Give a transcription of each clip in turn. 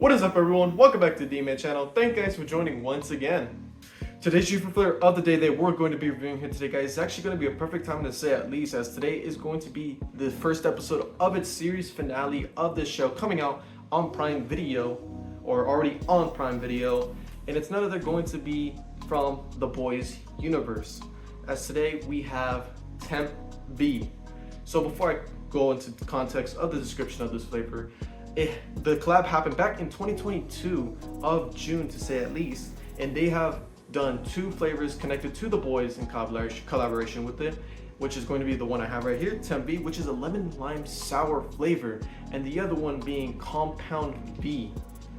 What is up, everyone? Welcome back to the D-Man channel. Thank you guys for joining once again. Today's Gfuel flavor of the day that we're going to be reviewing here today, guys, is actually going to be a perfect time to say at least, as today is going to be the first episode of its series finale of this show coming out on Prime Video, or already on Prime Video, and it's none other going to be from the Boys universe. As today we have Temp V. So before I go into the context of the description of this flavor, the collab happened back in 2022 of June, to say at least, and they have done two flavors connected to the Boys in collaboration with it, which is going to be the one I have right here, Temp V, which is a lemon lime sour flavor, and the other one being Compound V,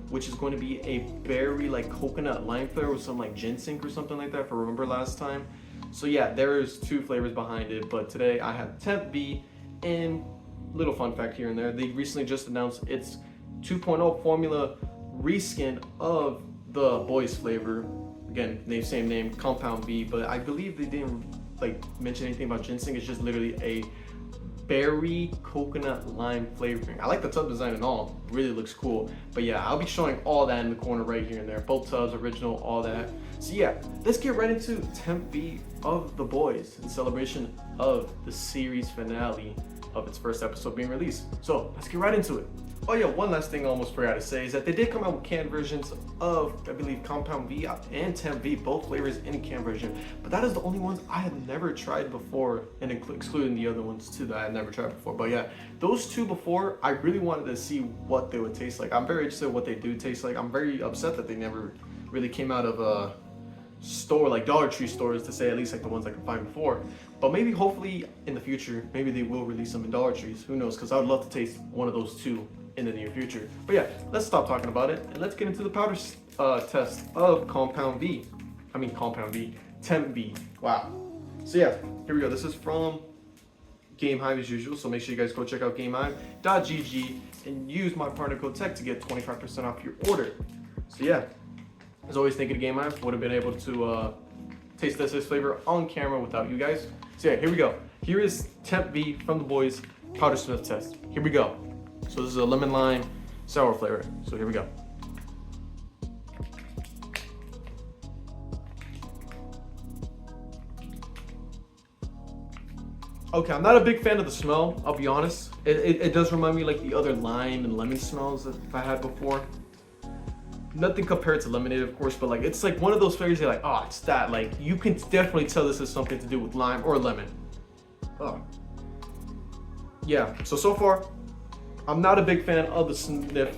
which is going to be a berry like coconut lime flavor with some like ginseng or something like that, if I remember last time. So yeah, there's two flavors behind it, but today I have Temp V. And little fun fact here and there, they recently just announced its 2.0 formula reskin of the Boys flavor. Again, same name, Compound V, but I believe they didn't like mention anything about ginseng. It's just literally a berry coconut lime flavoring. I like the tub design and all, it really looks cool. But yeah, I'll be showing all that in the corner right here and there, both tubs, original, all that. So yeah, let's get right into Temp V of the Boys in celebration of the series finale of its first episode being released. So let's get right into it. Oh yeah, one last thing I almost forgot to say is that they did come out with canned versions of, I believe, Compound V and Temp V, both flavors in can version, but that is the only ones I have never tried before, and excluding the other ones too that I had never tried before. But yeah, those two before, I really wanted to see what they would taste like. I'm very interested in what they do taste like. I'm very upset that they never really came out of a store like Dollar Tree stores, to say at least, like the ones I could find before. But maybe, hopefully in the future, maybe they will release them in Dollar Trees, who knows, because I would love to taste one of those two in the near future. But yeah, let's stop talking about it and let's get into the powder test of Compound V. Temp V. Wow. So yeah, here we go. This is from Game Hive as usual, so make sure you guys go check out gamehive.gg and use my partner code TECH to get 25% off your order. So yeah, as always, thank you to Game Hive. Would have been able to taste this flavor on camera without you guys. So yeah, here we go. Here is Temp V from the Boys powder sniff test. Here we go. So this is a lemon lime sour flavor. So here we go. Okay, I'm not a big fan of the smell, I'll be honest. It does remind me like the other lime and lemon smells that I had before. Nothing compared to lemonade, of course, but like it's like one of those flavors you're like, oh, it's that. Like you can definitely tell this is something to do with lime or lemon. Oh. Yeah, so far, I'm not a big fan of the sniff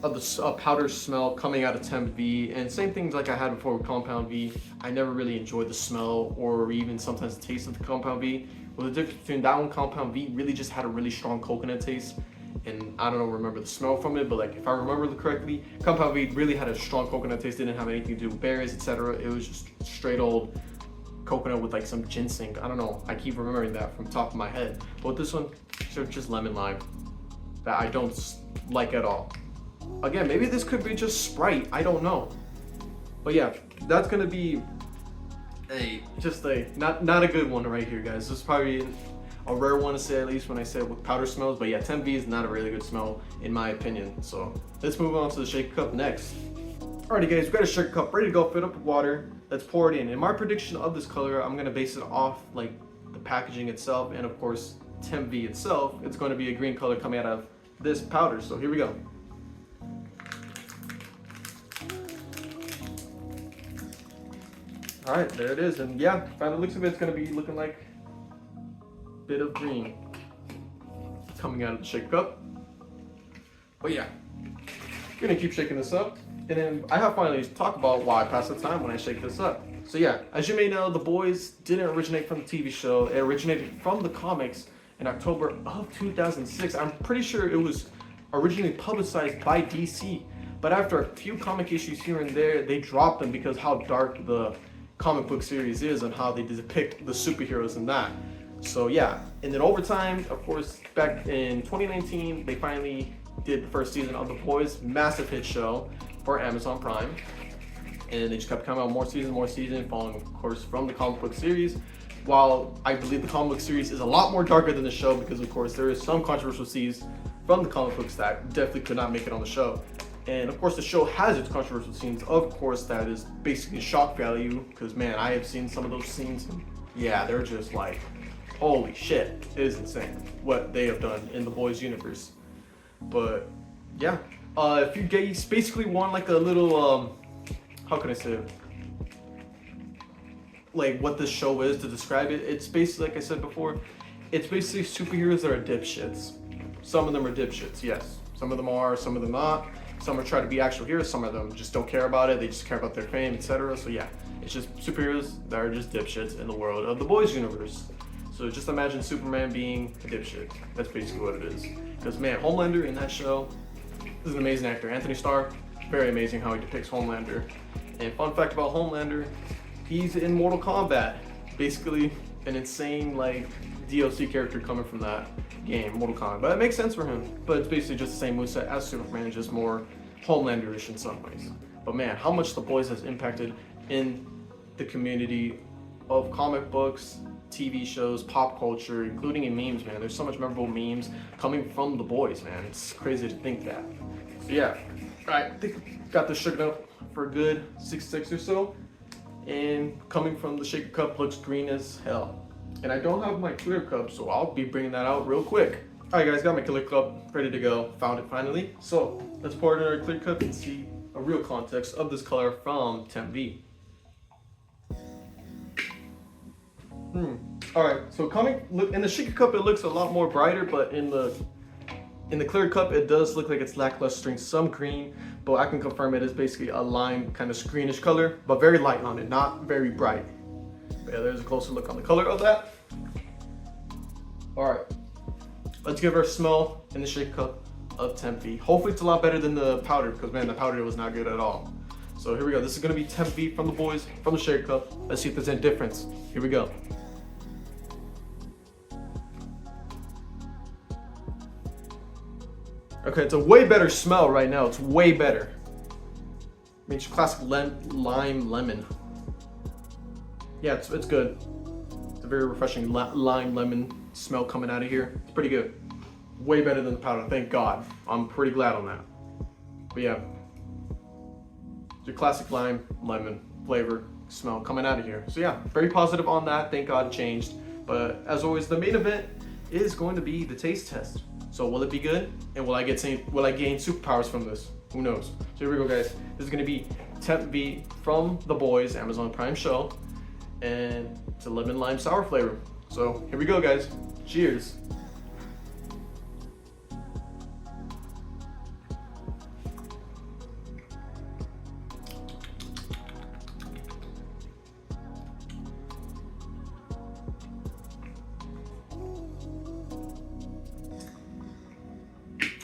of the powder smell coming out of Temp V, and same things like I had before with Compound V. I never really enjoyed the smell or even sometimes the taste of the Compound V. Well, the difference between that one, Compound V really just had a really strong coconut taste. And I don't remember the smell from it, but like if I remember correctly, Compound V really had a strong coconut taste. Didn't have anything to do with berries, etc. It was just straight old coconut with like some ginseng. I don't know, I keep remembering that from the top of my head. But this one, just lemon lime that I don't like at all. Again, maybe this could be just Sprite, I don't know. But yeah, that's gonna be not a good one right here, guys. This is probably a rare one to say, at least when I say with powder smells. But yeah, Temp V is not a really good smell in my opinion. So let's move on to the shaker cup next. Alrighty guys, we got a shaker cup ready to go, filled up with water. Let's pour it in. In my prediction of this color, I'm gonna base it off like the packaging itself, and of course Temp V itself. It's going to be a green color coming out of this powder. So here we go. Alright, there it is. And yeah, by the looks of it, it's gonna be looking like bit of green coming out of the shaker cup. But yeah, we're gonna keep shaking this up, and then I have finally talked about why I pass the time when I shake this up. So yeah, as you may know, the Boys didn't originate from the TV show. It originated from the comics in October of 2006. I'm pretty sure it was originally publicized by DC, but after a few comic issues here and there, they dropped them because how dark the comic book series is and how they depict the superheroes in that. So yeah, and then over time, of course, back in 2019, they finally did the first season of The Boys, massive hit show for Amazon Prime. And they just kept coming out more season, following, of course, from the comic book series. While I believe the comic book series is a lot more darker than the show, because of course there is some controversial scenes from the comic books that definitely could not make it on the show. And of course, the show has its controversial scenes. Of course, that is basically shock value, because man, I have seen some of those scenes, and yeah, they're just like, holy shit, it is insane what they have done in the Boys universe. But yeah, if you guys basically want like a little, how can I say it? Like what this show is to describe it, it's basically, like I said before, it's basically superheroes that are dipshits. Some of them are dipshits, yes. Some of them are, some of them not. Some are trying to be actual heroes, some of them just don't care about it, they just care about their fame, etc. So yeah, it's just superheroes that are just dipshits in the world of the Boys universe. So just imagine Superman being a dipshit. That's basically what it is. Because man, Homelander in that show is an amazing actor. Anthony Starr, very amazing how he depicts Homelander. And fun fact about Homelander, he's in Mortal Kombat. Basically an insane like DLC character coming from that game, Mortal Kombat. But it makes sense for him. But it's basically just the same moveset as Superman, just more Homelander-ish in some ways. But man, how much The Boys has impacted in the community of comic books, TV shows, pop culture, including in memes, man. There's so much memorable memes coming from The Boys, man. It's crazy to think that. So yeah, I think we got this shaken up for a good 6 or so. And coming from the shaker cup looks green as hell. And I don't have my clear cup, so I'll be bringing that out real quick. All right guys, got my clear cup ready to go. Found it finally. So let's pour it in our clear cup and see a real context of this color from Temp V. All right, so look in the shaker cup, it looks a lot more brighter, but in the clear cup, it does look like it's lacklustering some green, but I can confirm it is basically a lime kind of greenish color, but very light on it, not very bright. But yeah, there's a closer look on the color of that. All right, let's give our smell in the shaker cup of Temp V. Hopefully it's a lot better than the powder, because man, the powder was not good at all. So here we go. This is gonna be Temp V from The Boys, from the shaker cup. Let's see if there's any difference. Here we go. Okay, it's a way better smell right now. It's way better. Makes classic lime lemon. Yeah, it's good. It's a very refreshing lime lemon smell coming out of here. It's pretty good. Way better than the powder, thank God. I'm pretty glad on that. But yeah, it's your classic lime lemon flavor smell coming out of here. So yeah, very positive on that. Thank God it changed. But as always, the main event is going to be the taste test. So will it be good? And will I gain superpowers from this? Who knows? So here we go, guys. This is gonna be Temp V from The Boys, Amazon Prime show. And it's a lemon lime sour flavor. So here we go, guys. Cheers.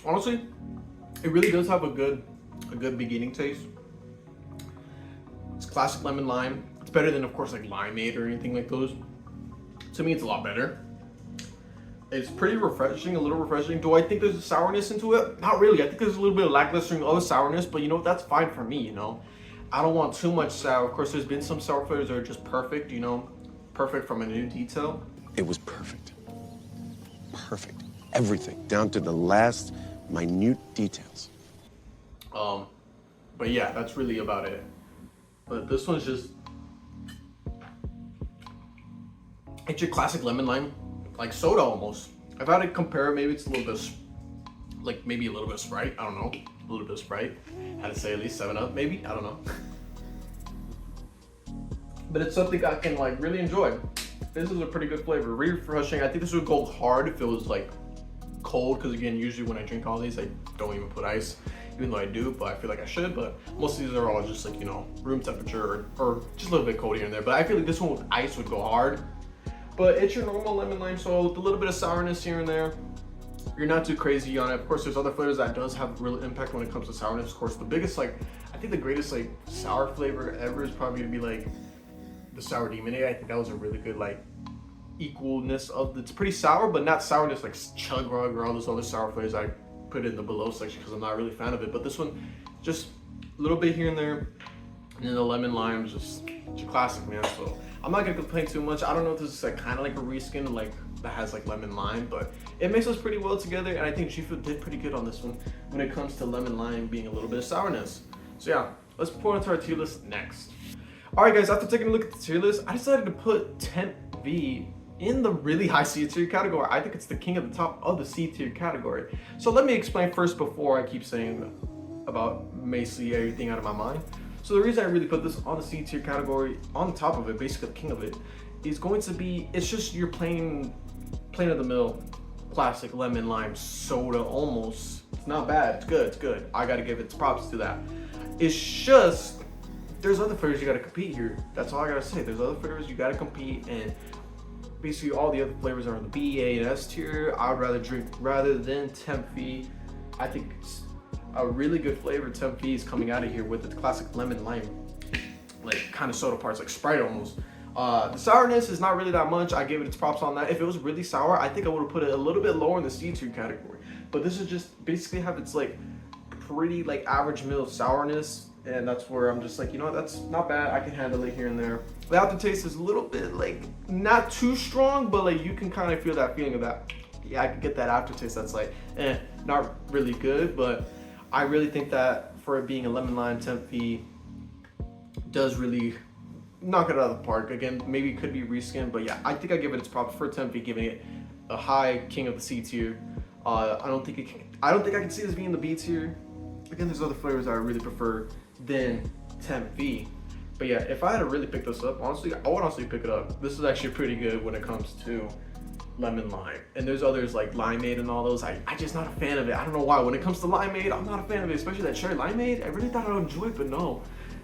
Honestly, it really does have a good beginning taste. It's classic lemon lime. It's better than, of course, like limeade or anything like those. To me, it's a lot better. It's pretty refreshing, a little refreshing. Do I think there's a sourness into it? Not really. I think there's a little bit of lackluster of sourness, but you know, that's fine for me, you know. I don't want too much sour. Of course, there's been some sour flavors that are just perfect, you know, perfect from a new detail. It was perfect. Perfect. Everything, down to the last minute details. But yeah, that's really about it. But this one's just, it's your classic lemon lime, like soda almost. I've had it compare, maybe it's a little bit, like maybe a little bit of Sprite, I don't know, a little bit of Sprite. Had to say at least 7 Up, maybe, I don't know. But it's something I can like really enjoy. This is a pretty good flavor, really refreshing. I think this would go hard if it was like cold, because again, usually when I drink all these, I don't even put ice, even though I do, but I feel like I should. But most of these are all just like, you know, room temperature or just a little bit cold here and there. But I feel like this one with ice would go hard. But it's your normal lemon lime, so with a little bit of sourness here and there. You're not too crazy on it. Of course, there's other flavors that does have real impact when it comes to sourness. Of course, the biggest, like, I think the greatest like sour flavor ever is probably gonna be like the sour demonade. I think that was a really good like equalness of, it's pretty sour, but not sourness like chug rug or all those other sour flavors I put in the below section, because I'm not really a fan of it. But this one, just a little bit here and there, and then the lemon lime is just, it's a classic, man. So I'm not gonna complain too much. I don't know if this is like kind of like a reskin like that has like lemon lime, but it mixes pretty well together, and I think Gfuel did pretty good on this one when it comes to lemon lime being a little bit of sourness. So yeah, let's pour into our tier list next. Alright guys, after taking a look at the tier list, I decided to put Temp V in the really high C tier category. I think it's the king of the top of the C tier category. So let me explain first before I keep saying about basically everything out of my mind. So the reason I really put this on the C tier category, on the top of it, basically the king of it, is going to be, it's just your plain of the mill classic lemon lime soda almost. It's not bad, it's good, it's good. I gotta give its props to that. It's just, there's other flavors you gotta compete here. That's all I gotta say. There's other flavors you gotta compete, and basically all the other flavors are in the B, A, and S tier. I would rather drink, rather than Temp V. I think it's a really good flavor. Temp V is coming out of here with the classic lemon lime, like kind of soda parts, like Sprite almost. The sourness is not really that much. I give it its props on that. If it was really sour, I think I would have put it a little bit lower in the C tier category. But this is just basically have its like pretty like average middle sourness, and that's where I'm just like, you know what, that's not bad. I can handle it here and there. The aftertaste is a little bit like not too strong, but like you can kind of feel that feeling of that. Yeah, I can get that aftertaste that's like, not really good, but I really think that for it being a lemon lime, Temp V does really knock it out of the park. Again, maybe it could be reskin, but yeah, I think I give it its props for Temp V, giving it a high king of the C tier. I don't think I can see this being the B tier. Again, there's other flavors that I really prefer than Temp V. But yeah, if I had to really pick this up, honestly, I would honestly pick it up. This is actually pretty good when it comes to lemon lime. And there's others like limeade and all those. I just not a fan of it. I don't know why. When it comes to limeade, I'm not a fan of it, especially that cherry limeade. I really thought I would enjoy it, but no.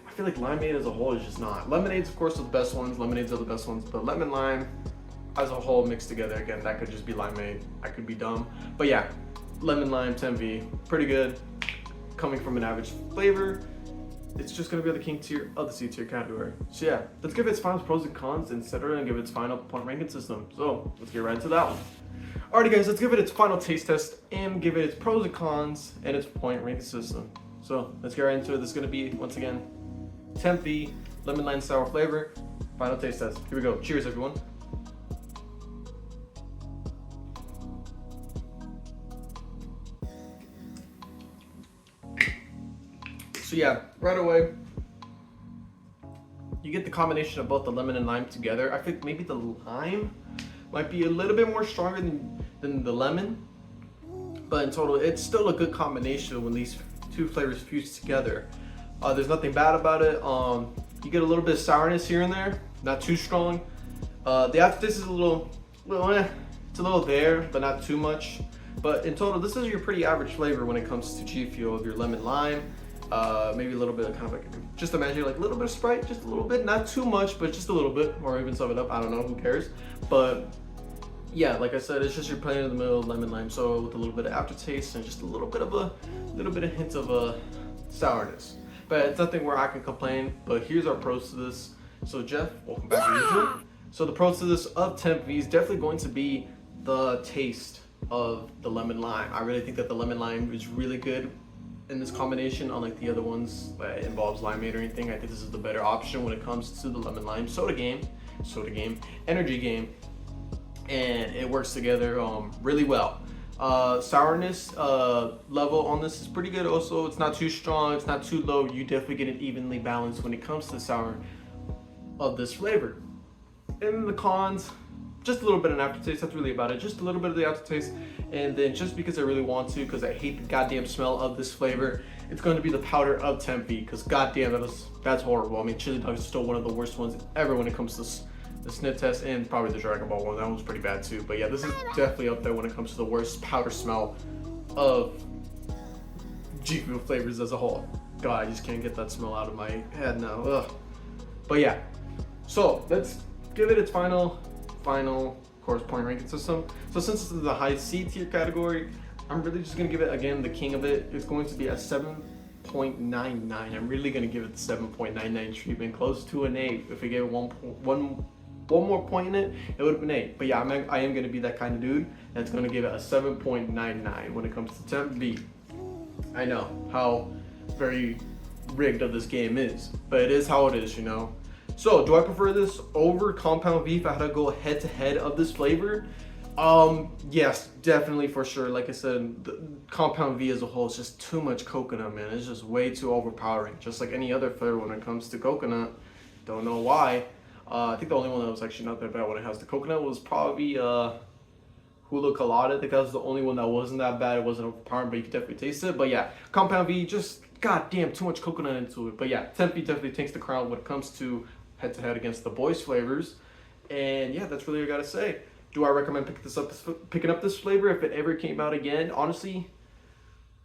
I feel like limeade as a whole is just not. Lemonades, of course, are the best ones. Lemonades are the best ones, but lemon lime as a whole mixed together, again, that could just be limeade. I could be dumb. But yeah, lemon lime, Temp V, pretty good. Coming from an average flavor, it's just gonna be the king tier of the C tier category. So yeah, let's give it its final pros and cons, etc., and give it its final point ranking system. So let's get right into that one. Alrighty guys, let's give it its final taste test and give it its pros and cons and its point ranking system. So let's get right into it. This is gonna be, once again, Temp V, lemon lime sour flavor, final taste test. Here we go. Cheers, everyone. So yeah, right away, you get the combination of both the lemon and lime together. I think maybe the lime might be a little bit more stronger than the lemon, but in total, it's still a good combination when these two flavors fuse together. There's nothing bad about it. You get a little bit of sourness here and there, not too strong. The aftertaste is a little it's a little there, but not too much. But in total, this is your pretty average flavor when it comes to Gfuel of your lemon lime. Maybe a little bit of kind of like, just imagine like a little bit of Sprite, just a little bit, not too much, but just a little bit, or even sum it up, I don't know, who cares. But yeah, like I said, it's just your plain in the middle lemon lime soda with a little bit of aftertaste and just a little bit of hint of a sourness. But it's nothing where I can complain. But here's our pros to this. So Jeff, welcome back to usual. So the pros to this of Temp V is definitely going to be the taste of the lemon lime. I really think that the lemon lime is really good in this combination, unlike the other ones that involves limeade or anything. I think this is the better option when it comes to the lemon lime soda game, energy game, and it works together really well. Sourness level on this is pretty good also. It's not too strong, it's not too low. You definitely get it evenly balanced when it comes to the sour of this flavor. And the cons, just a little bit of an aftertaste, that's really about it. Just a little bit of the aftertaste, and then just because I really want to, because I hate the goddamn smell of this flavor, it's going to be the powder of Temp V, because goddamn, that's horrible. I mean, chili dog is still one of the worst ones ever when it comes to the sniff test, and probably the Dragon Ball one. That one was pretty bad too. But yeah, this is definitely up there when it comes to the worst powder smell of Gfuel flavors as a whole. God, I just can't get that smell out of my head now. Ugh. But yeah, so let's give it its final course point ranking system. So since this is the high C tier category, I'm really just gonna give it, again, the king of it is going to be a 7.99. I'm really gonna give it the 7.99 treatment, close to an 8. If we gave it one more point in it, it would have been 8. But yeah, I am gonna be that kind of dude that's gonna give it a 7.99 when it comes to Temp V. I know how very rigged of this game is, but it is how it is, you know. So do I prefer this over Compound V if I had to go head to head of this flavor? Yes, definitely for sure. Like I said, the Compound V as a whole is just too much coconut, man. It's just way too overpowering. Just like any other flavor when it comes to coconut. Don't know why. I think the only one that was actually not that bad when it has the coconut was probably Hula Colada. I think that was the only one that wasn't that bad. It wasn't overpowering, but you could definitely taste it. But yeah, Compound V, just goddamn too much coconut into it. But yeah, Temp V definitely takes the crown when it comes to head to head against the boys flavors. And yeah, that's really what I gotta say. Do I recommend picking up this flavor if it ever came out again? Honestly,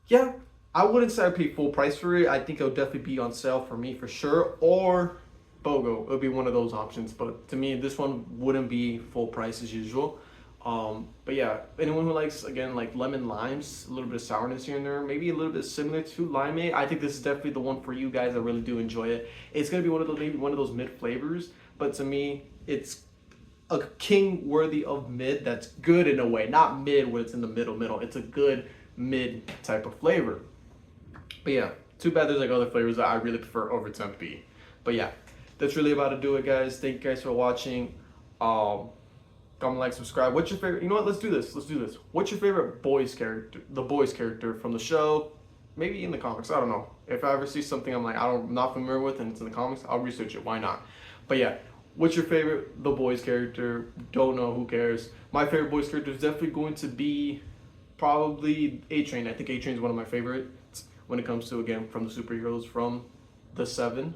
yeah, I wouldn't say I'd pay full price for it. I think it'll definitely be on sale for me for sure. Or BOGO, it would be one of those options. But to me, this one wouldn't be full price as usual. But yeah, anyone who likes, again, like lemon limes, a little bit of sourness here and there, maybe a little bit similar to limeade, I think this is definitely the one for you guys. I really do enjoy it. It's gonna be one of those, maybe one of those mid flavors, but to me, it's a king worthy of mid that's good in a way. Not mid where it's in the middle. It's a good mid type of flavor. But yeah, too bad there's like other flavors that I really prefer over Temp V. But yeah, that's really about to do it, guys. Thank you guys for watching. Comment, like, subscribe. What's your favorite? You know what? Let's do this. What's your favorite boys character? The boys character from the show? Maybe in the comics. I don't know. If I ever see something I'm like I'm not familiar with and it's in the comics, I'll research it. Why not? But yeah, what's your favorite The Boys character? Don't know. Who cares? My favorite Boys character is definitely going to be probably A-Train. I think A-Train is one of my favorites when it comes to, again, from the superheroes from the 7.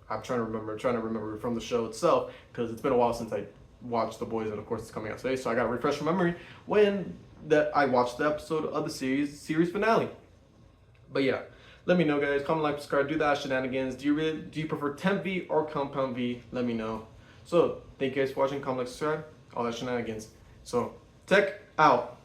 I'm trying to remember from the show itself because it's been a while since I watched The Boys, and of course it's coming out today, so I got to refresh my memory when that I watched the episode of the series finale. But yeah, let me know, guys. Comment, like, subscribe, do that shenanigans. Do you prefer Temp V or Compound V? Let me know. So thank you guys for watching. Comment, like, subscribe, all that shenanigans. So tech out.